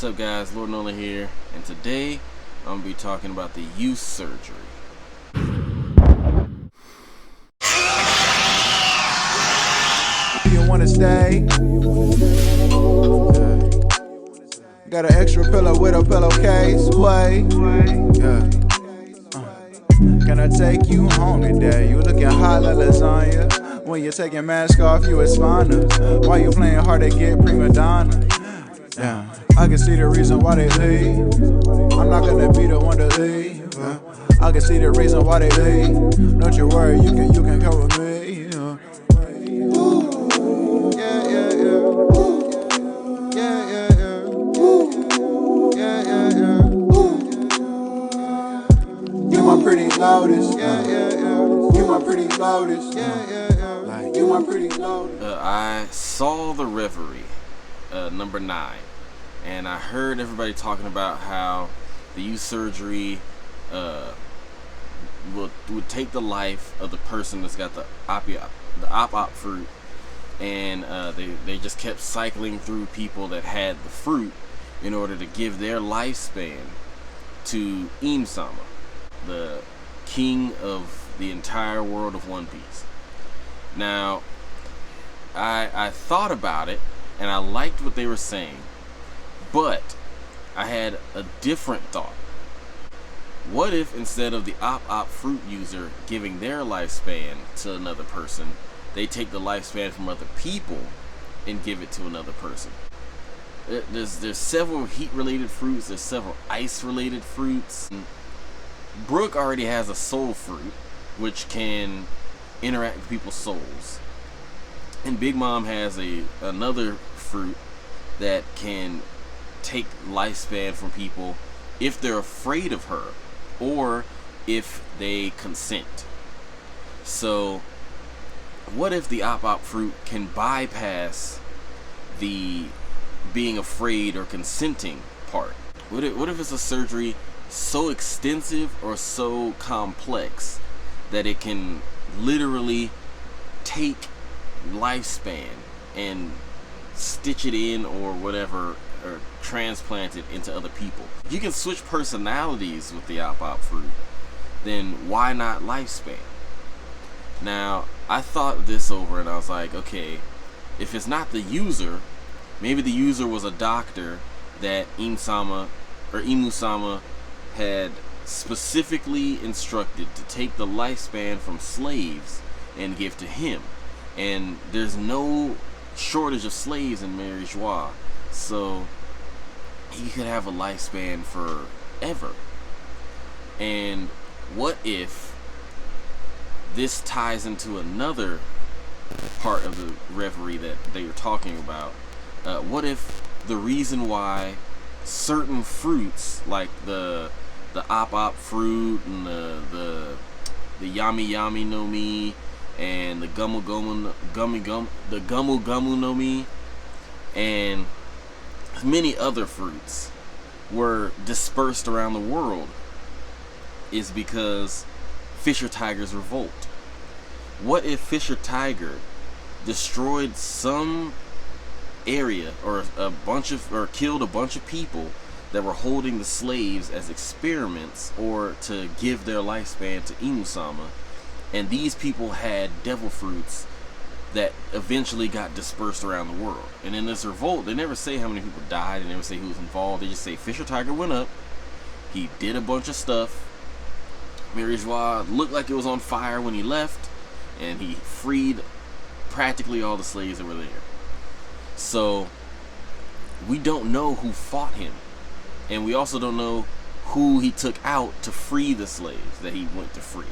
What's up guys, Lord Nollan here, and today I'm going to be talking about the youth surgery. You wanna stay? Got an extra pillow with a pillowcase. Play. Can I take you home today? You looking hot like lasagna. When you're taking mask off, you is finer. Why you playing hard to get prima donna? Yeah, I can see the reason why they leave. I'm not gonna be the one to leave. I can see the reason why they leave. Don't you worry, you can come with me. You my pretty loudest, You my pretty loudest, Like you my pretty loudest. I saw the Reverie, number 9, and I heard everybody talking about how the youth surgery would take the life of the person that's got the op fruit, and they just kept cycling through people that had the fruit in order to give their lifespan to Sama, the king of the entire world of One Piece. Now, I thought about it, and I liked what they were saying, but I had a different thought. What if instead of the op fruit user giving their lifespan to another person, they take the lifespan from other people and give it to another person? There's several heat-related fruits, there's several ice-related fruits. Brook already has a soul fruit, which can interact with people's souls. And Big Mom has another fruit that can take lifespan from people if they're afraid of her or if they consent. So what if the op fruit can bypass the being afraid or consenting part? What if it's a surgery so extensive or so complex that it can literally take lifespan and stitch it in or whatever, or transplant it into other people? You can switch personalities with the op fruit, then why not lifespan? Now, I thought this over and I was like, okay, if it's not the user, maybe the user was a doctor that Imu-sama had specifically instructed to take the lifespan from slaves and give to him. And there's no shortage of slaves in Morj, so he could have a lifespan forever. And what if this ties into another part of the Reverie that they were talking about? What if the reason why certain fruits, like the op fruit and the yami yami no mi and the gumu gumu no mi and many other fruits were dispersed around the world, is because Fisher Tiger's revolt. What if Fisher Tiger destroyed some area or killed a bunch of people that were holding the slaves as experiments or to give their lifespan to Imu-sama, and these people had devil fruits that eventually got dispersed around the world? And in this revolt, they never say how many people died, they never say who was involved, they just say Fisher Tiger went up, he did a bunch of stuff, Morj looked like it was on fire when he left, and he freed practically all the slaves that were there. So we don't know who fought him, and we also don't know who he took out to free the slaves that he went to free,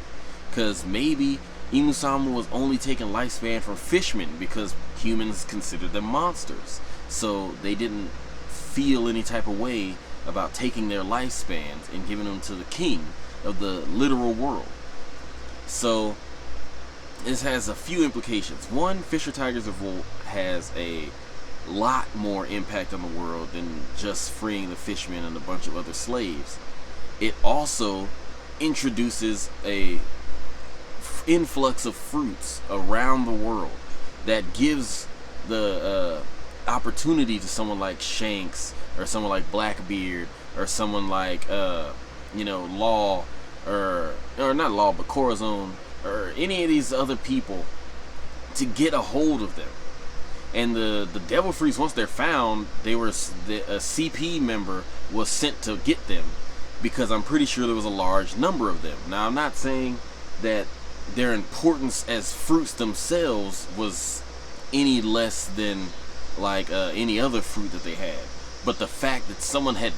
because maybe Imu-sama was only taking lifespan from fishmen because humans considered them monsters, so they didn't feel any type of way about taking their lifespans and giving them to the king of the literal world. So this has a few implications. One, Fisher Tiger's revolt has a lot more impact on the world than just freeing the fishmen and a bunch of other slaves. It also introduces a influx of fruits around the world that gives the opportunity to someone like Shanks or someone like Blackbeard, or someone like Law, or not Law, but Corazon, or any of these other people, to get a hold of them. And the devil fruits, once they're found, a CP member was sent to get them, because I'm pretty sure there was a large number of them. Now, I'm not saying that their importance as fruits themselves was any less than like any other fruit that they had, but the fact that someone had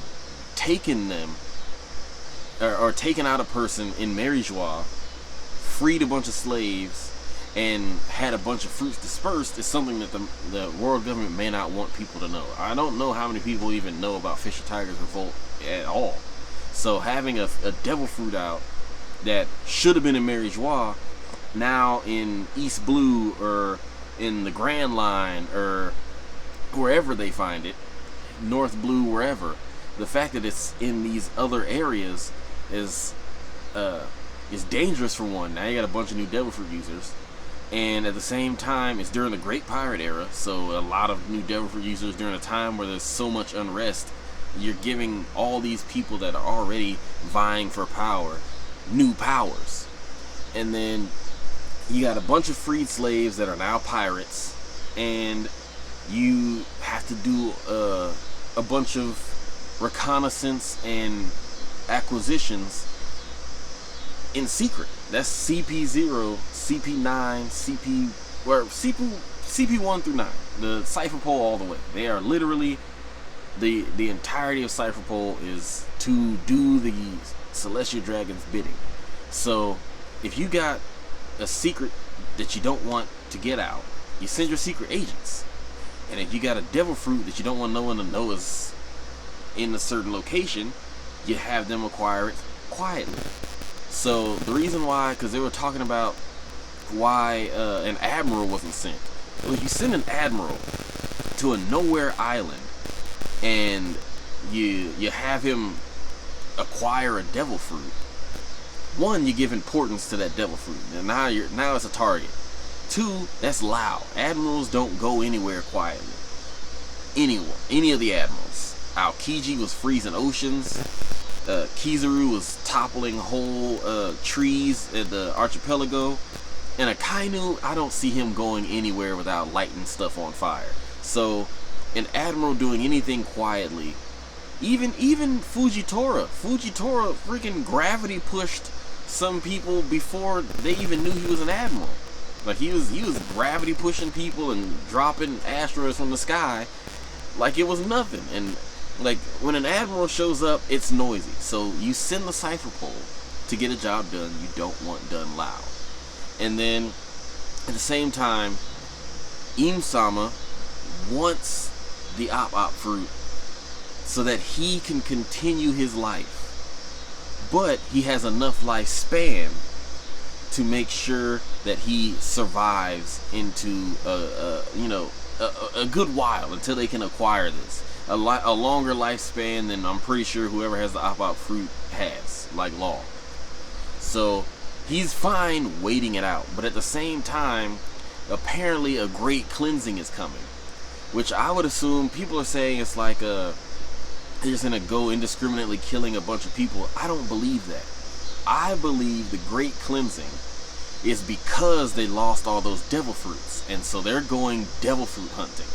taken them, or taken out a person in Maryjois, freed a bunch of slaves, and had a bunch of fruits dispersed, is something that the world government may not want people to know. I don't know how many people even know about Fisher Tiger's revolt at all. So having a devil fruit out that should have been in Maryjois, now in East Blue or in the Grand Line or wherever they find it, North Blue, wherever, the fact that it's in these other areas is dangerous for one. Now you got a bunch of new devil fruit users, and at the same time it's during the Great Pirate Era, so a lot of new devil fruit users during a time where there's so much unrest. You're giving all these people that are already vying for power new powers. And then you got a bunch of freed slaves that are now pirates, and you have to do a bunch of reconnaissance and acquisitions in secret. That's CP0, CP9, CP1 through 9. The Cypher Pole all the way. They are literally the entirety of Cypher Pole is to do the Celestial Dragon's bidding. So if you got a secret that you don't want to get out, you send your secret agents. And if you got a devil fruit that you don't want no one to know is in a certain location, you have them acquire it quietly. So the reason why, because they were talking about why an admiral wasn't sent. Well, if you send an admiral to a nowhere island and you have him acquire a devil fruit, one, you give importance to that devil fruit, and now it's a target. Two, that's loud. Admirals don't go anywhere quietly. Any of the admirals. Aokiji was freezing oceans. Kizaru was toppling whole trees at the archipelago. And Akainu, I don't see him going anywhere without lighting stuff on fire. So an admiral doing anything quietly, even Fujitora freaking gravity pushed some people before they even knew he was an admiral. Like he was gravity pushing people and dropping asteroids from the sky like it was nothing. And like when an admiral shows up, it's noisy. So you send the Cypher Pole to get a job done you don't want done loud. And then at the same time, Im-sama wants the Op fruit so that he can continue his life. But he has enough lifespan to make sure that he survives into a good while until they can acquire this. A longer lifespan than I'm pretty sure whoever has the Op fruit has, like Law. So he's fine waiting it out, but at the same time, apparently a great cleansing is coming, which I would assume people are saying it's like they're just gonna go indiscriminately killing a bunch of people. I don't believe that. I believe the great cleansing is because they lost all those devil fruits, and so they're going devil fruit hunting,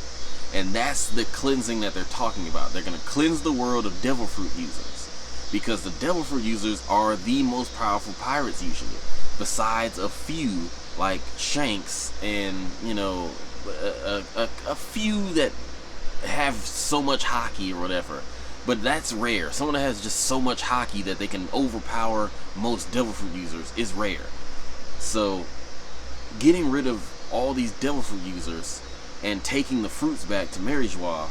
and that's the cleansing that they're talking about. They're gonna cleanse the world of devil fruit users, because the devil fruit users are the most powerful pirates usually, besides a few like Shanks and a few that have so much hockey or whatever. But that's rare. Someone that has just so much hockey that they can overpower most devil fruit users is rare. So getting rid of all these devil fruit users and taking the fruits back to Maryjois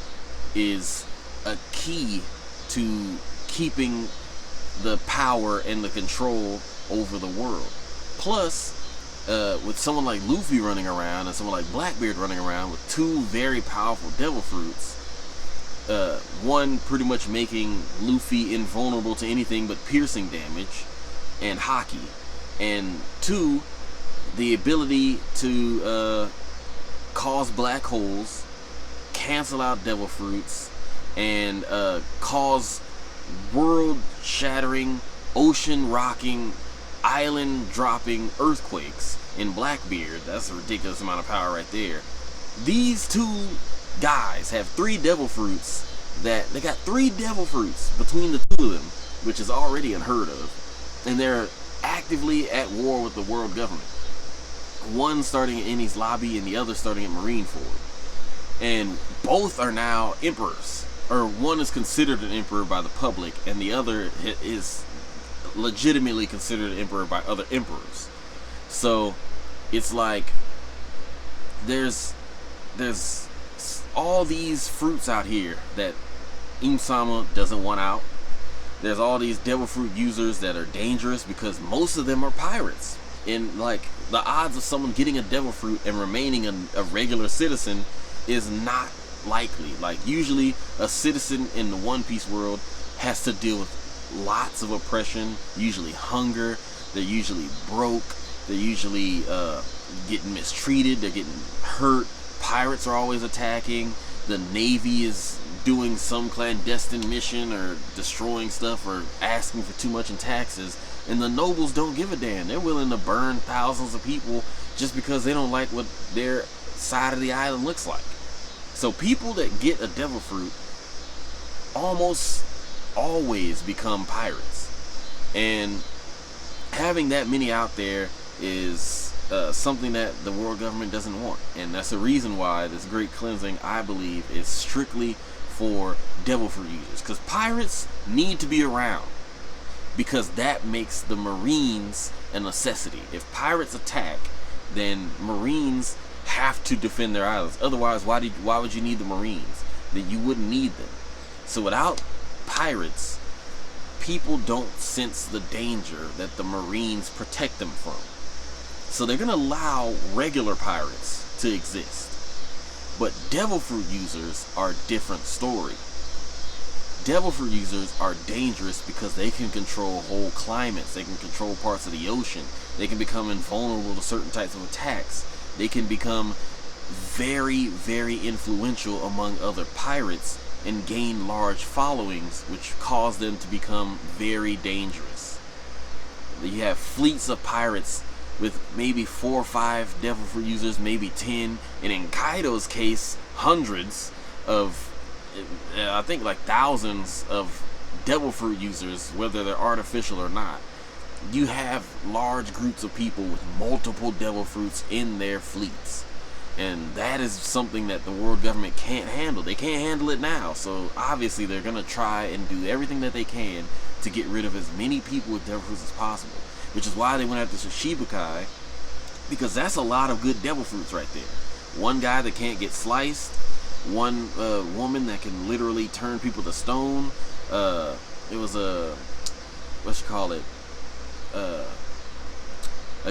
is a key to keeping the power and the control over the world. Plus, with someone like Luffy running around and someone like Blackbeard running around with two very powerful devil fruits, one pretty much making Luffy invulnerable to anything but piercing damage and hockey, and two, the ability to cause black holes, cancel out devil fruits, and cause world-shattering, ocean-rocking, island-dropping earthquakes in Blackbeard. That's a ridiculous amount of power right there. These two guys have 3 devil fruits. That they got 3 devil fruits between the two of them, which is already unheard of, and they're actively at war with the world government. One starting at Ennie's Lobby and the other starting at Marineford. And both are now emperors. Or one is considered an emperor by the public, and the other is legitimately considered an emperor by other emperors. So it's like there's all these fruits out here that Im-sama doesn't want out. There's all these devil fruit users that are dangerous because most of them are pirates. And like the odds of someone getting a devil fruit and remaining a regular citizen is not likely. Like usually a citizen in the One Piece world has to deal with lots of oppression, usually hunger, they're usually broke, they're usually getting mistreated, they're getting hurt, pirates are always attacking, the Navy is doing some clandestine mission or destroying stuff or asking for too much in taxes, and the nobles don't give a damn. They're willing to burn thousands of people just because they don't like what their side of the island looks like. So people that get a devil fruit almost always become pirates, and having that many out there is something that the world government doesn't want, and that's the reason why this great cleansing, I believe, is strictly for devil fruit users, because pirates need to be around, because that makes the Marines a necessity. If pirates attack, then Marines have to defend their islands. Otherwise, why would you need the Marines? Then you wouldn't need them. So without pirates, people don't sense the danger that the Marines protect them from. So they're going to allow regular pirates to exist. But devil fruit users are a different story. Devil fruit users are dangerous because they can control whole climates. They can control parts of the ocean. They can become invulnerable to certain types of attacks. They can become very, very influential among other pirates and gain large followings, which cause them to become very dangerous. You have fleets of pirates with maybe 4 or 5 devil fruit users, maybe 10, and in Kaido's case, hundreds of, I think like thousands of devil fruit users, whether they're artificial or not. You have large groups of people with multiple devil fruits in their fleets, and that is something that the world government can't handle. They can't handle it now, so obviously they're going to try and do everything that they can to get rid of as many people with devil fruits as possible, which is why they went after Shichibukai, because that's a lot of good devil fruits right there. One guy that can't get sliced, one woman that can literally turn people to stone. It was a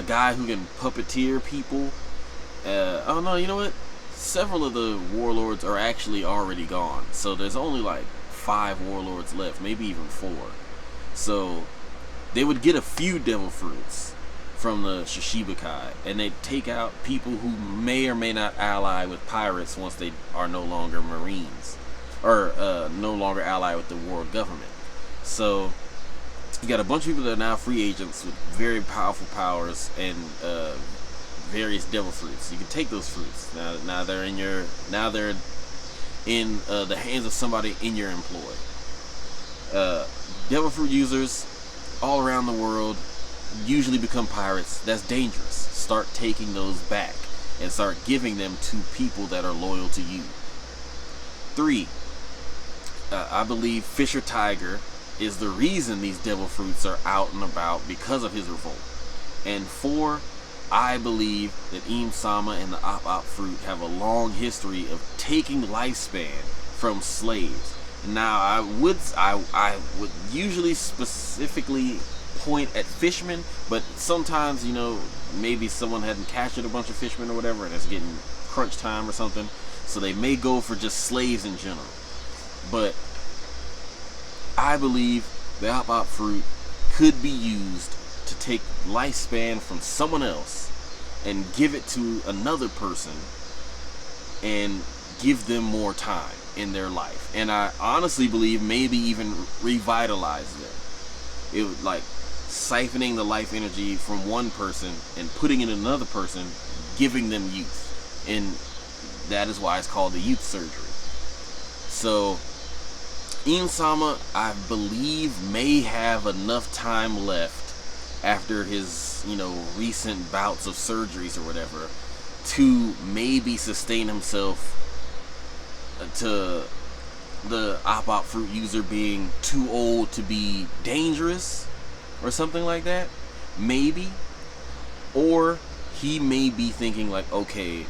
guy who can puppeteer people. Oh no, you know what? Several of the warlords are actually already gone, so there's only like 5 warlords left, maybe even 4. So they would get a few devil fruits from the Shichibukai, and they'd take out people who may or may not ally with pirates once they are no longer Marines, or no longer ally with the world government. So you got a bunch of people that are now free agents with very powerful powers and various devil fruits. You can take those fruits. Now they're in the hands of somebody in your employ. Devil fruit users all around the world usually become pirates. That's dangerous. Start taking those back and start giving them to people that are loyal to you. 3, I believe Fisher Tiger is the reason these devil fruits are out and about, because of his revolt. And 4, I believe that Im-sama and the Op-Op fruit have a long history of taking lifespan from slaves. Now I would usually specifically point at fishermen, but sometimes, you know, maybe someone hadn't captured a bunch of fishermen or whatever, and it's getting crunch time or something, so they may go for just slaves in general. But I believe the Op-Op fruit could be used to take lifespan from someone else and give it to another person and give them more time. in their life, and I honestly believe maybe even revitalize them. It would like siphoning the life energy from one person and putting it in another person, giving them youth, and that is why it's called the youth surgery. So Im-sama, I believe, may have enough time left after his, recent bouts of surgeries or whatever, to maybe sustain himself to the op fruit user being too old to be dangerous or something like that. Maybe. Or he may be thinking like, okay,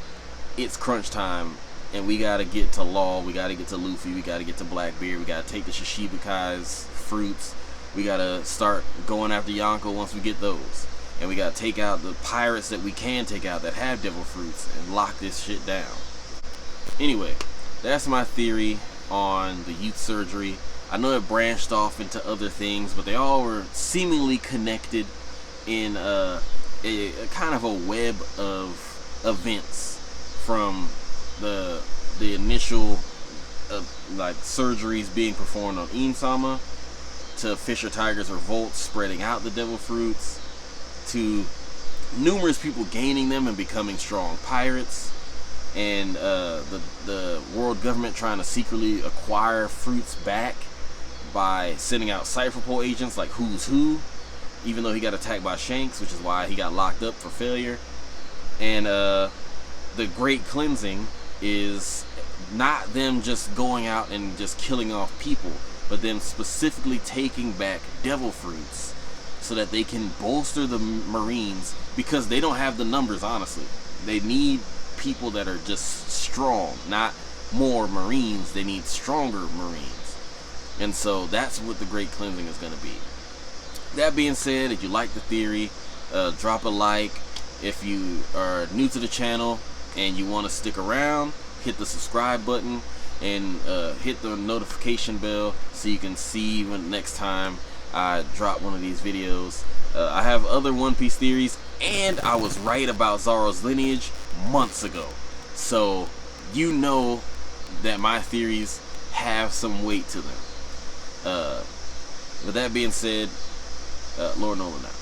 it's crunch time and we gotta get to Law, we gotta get to Luffy, we gotta get to Blackbeard, we gotta take the Shishibukai's fruits, we gotta start going after Yonko once we get those, and we gotta take out the pirates that we can take out that have devil fruits and lock this shit down. Anyway, that's my theory on the youth surgery. I know it branched off into other things, but they all were seemingly connected in a kind of a web of events, from the initial like surgeries being performed on Im-sama, to Fisher Tiger's revolt spreading out the devil fruits, to numerous people gaining them and becoming strong pirates, and the world government trying to secretly acquire fruits back by sending out Cypherpole agents like Who's Who, even though he got attacked by Shanks, which is why he got locked up for failure. And the Great Cleansing is not them just going out and just killing off people, but them specifically taking back devil fruits so that they can bolster the Marines, because they don't have the numbers, honestly. They need people that are just strong, not more Marines. They need stronger Marines. And so that's what the Great Cleansing is going to be. That being said, if you like the theory, drop a like. If you are new to the channel and you want to stick around, hit the subscribe button and hit the notification bell so you can see when next time I drop one of these videos. I have other One Piece theories, and I was right about Zoro's lineage months ago. So you know that my theories have some weight to them. With that being said, Lord Nollan Out.